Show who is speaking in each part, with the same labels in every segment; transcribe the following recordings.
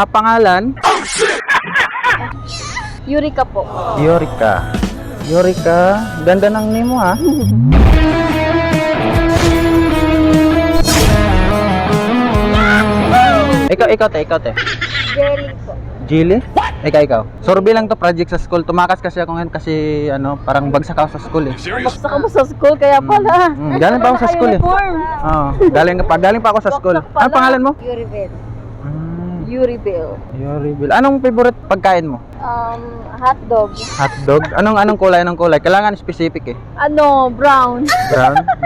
Speaker 1: Pangalan?
Speaker 2: Eureka po.
Speaker 1: Eureka. Eureka, ganda ng name mo ha. Ikaw te.
Speaker 2: Jelly po.
Speaker 1: Jilly? Ikaw. Survey lang to, project sa school. Tumakas kasi ako ngayon kasi parang bagsak ako sa school eh.
Speaker 2: Bagsak mo sa school kaya pala.
Speaker 1: Galing pa ako sa school eh. Galing pa ako sa school. Ano pangalan mo?
Speaker 2: Euribel. Euribel.
Speaker 1: Euribel. Anong favorite pagkain mo?
Speaker 2: Hotdog.
Speaker 1: Hotdog? Anong kulay? Kailangan specific eh.
Speaker 2: Brown.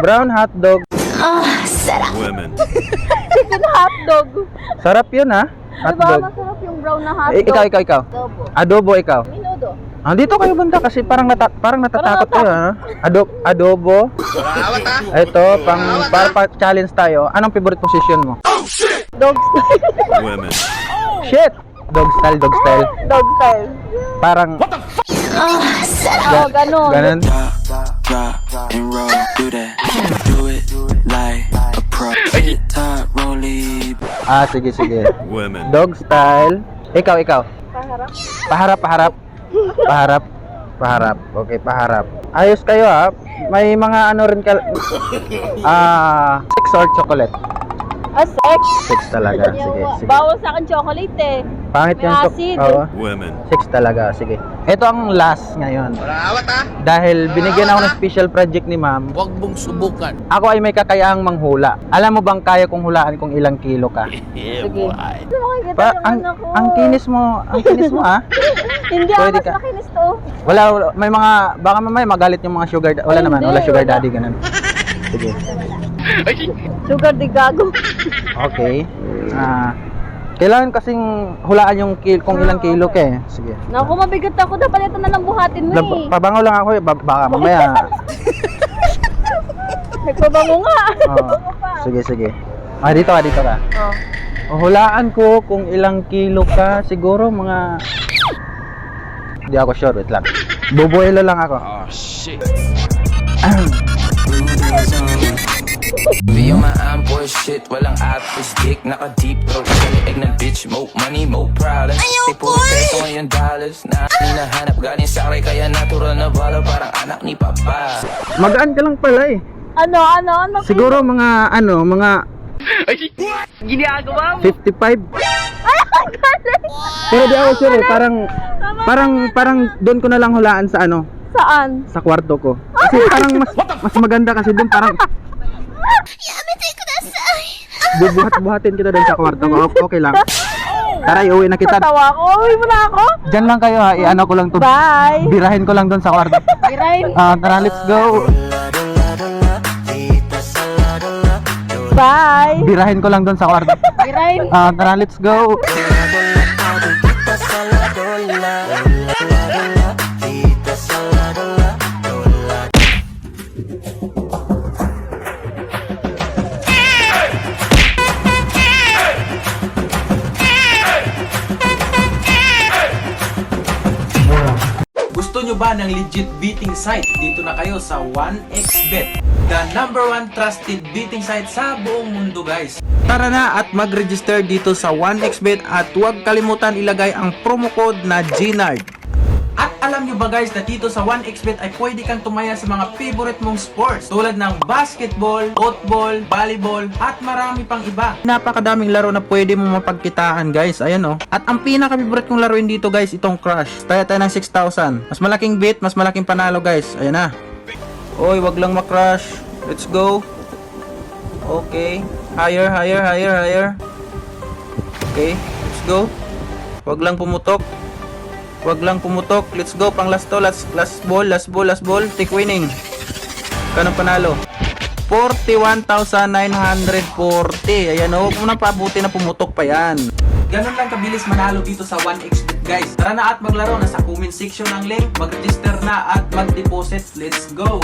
Speaker 1: Brown hotdog.
Speaker 3: Women.
Speaker 2: Chicken hotdog.
Speaker 1: Sarap yun ha.
Speaker 2: Diba
Speaker 1: Hotdog.
Speaker 2: masarap yung brown na hotdog?
Speaker 1: Ikaw.
Speaker 2: Adobo.
Speaker 1: Adobo ikaw.
Speaker 2: Minudo.
Speaker 1: Dito kayo banda kasi parang natatakot kayo ha. Adobo. Ito, para challenge tayo. Anong favorite position mo?
Speaker 2: Dog style.
Speaker 3: Women.
Speaker 1: Shit! Dog style.
Speaker 2: Dog style.
Speaker 1: Parang
Speaker 2: Ganon.
Speaker 4: Drop and roll, do that. Do it like a pro. Top rollie.
Speaker 1: Sige.
Speaker 3: Women.
Speaker 1: Dog style. Ikaw.
Speaker 2: Paharap.
Speaker 1: Paharap. Okay, paharap. Ayos kayo ha. May mga rin sex or chocolate?
Speaker 2: Sex.
Speaker 1: Sex talaga. Sige.
Speaker 2: Bawal sa akin chocolate eh.
Speaker 1: Pangit
Speaker 2: May
Speaker 1: yung
Speaker 2: acid.
Speaker 1: Oo.
Speaker 3: Women.
Speaker 1: Sex talaga. Sige. Ito ang last ngayon. Dahil binigyan ako ng special project ni ma'am.
Speaker 5: Huwag mong subukan.
Speaker 1: Ako ay may kakayahang manghula. Alam mo bang kaya kong hulaan kung ilang kilo ka?
Speaker 2: Sige. Makikita naman ako.
Speaker 1: Ang kinis mo ah.
Speaker 2: Hindi
Speaker 1: Pwede
Speaker 2: ako
Speaker 1: ka.
Speaker 2: mas makinis to.
Speaker 1: Wala, may mga, baka mamaya magalit yung mga sugar, wala naman, wala sugar daddy, ganun. Sige.
Speaker 2: Sugar di gago.
Speaker 1: Okay. Kailangan kasing hulaan yung kung ilang kilo ka eh. Sige.
Speaker 2: Naku, mabigat ako. Dapat ito na lang buhatin mo eh.
Speaker 1: Pabango lang ako eh, baka mamaya.
Speaker 2: Nagpabango nga.
Speaker 1: Sige. Dito ka. Hulaan ko kung ilang kilo ka, siguro mga... Hindi ako sure, wait lang. Bubuelo lang ako.
Speaker 5: Oh, shit.
Speaker 4: Be on my arm, boy, shit. Walang apis, dick. Naka-deep throat. Egg na bitch. Mo money, mo problems. Ay, puro peso ngayon dollars. Na hinahanap galing sa akin. Kaya natural na bala. Parang anak ni Papa.
Speaker 1: Magaan ka lang pala eh.
Speaker 2: Ano?
Speaker 1: Siguro mga
Speaker 2: Ginagawa mo?
Speaker 1: 55. Pero di ako sure eh, parang doon ko na lang hulaan sa
Speaker 2: Saan?
Speaker 1: sa kwarto ko. Kasi parang mas maganda kasi doon parang bubuhat-buhatin kita doon sa kwarto ko. Okay lang. Tara, iuwi na kita.
Speaker 2: Tatawa ko. Uwi mo na ako.
Speaker 1: Diyan lang kayo ha, i-ano ko lang to.
Speaker 2: Bye.
Speaker 1: Birahin ko lang doon sa kwarto.
Speaker 2: Birahin.
Speaker 1: Tara, let's go.
Speaker 2: Bye.
Speaker 1: Birahin ko lang doon sa kwarto.
Speaker 2: Birahin.
Speaker 1: Tara, let's go.
Speaker 5: Gusto nyo ba ng legit betting site? Dito na kayo sa 1xBet, the #1 trusted betting site sa buong mundo, guys. Tara na at mag-register dito sa 1xBet at huwag kalimutan ilagay ang promo code na GNARD. At alam nyo ba guys na dito sa 1xBet ay pwede kang tumaya sa mga favorite mong sports tulad ng basketball, football, volleyball at marami pang iba. Napakadaming laro na pwede mo mapagkitaan guys, ayan oh. At ang pinaka-favorite kong laruin dito guys, itong Crush. Taya tayo ng 6,000. Mas malaking bet, mas malaking panalo guys, ayan na. Oy, wag lang makrush. Let's go. Okay, higher. Okay, let's go. Wag lang pumutok. Let's go, pang last to, last ball. Take winning. Kanang panalo? 41,940. Ayan o, huwag mo na pabuti na pumutok pa yan. Ganun lang kabilis manalo dito sa 1xBet guys. Tara na at maglaro. Nasa comment section ng link. Mag-register na at mag-deposit. Let's go!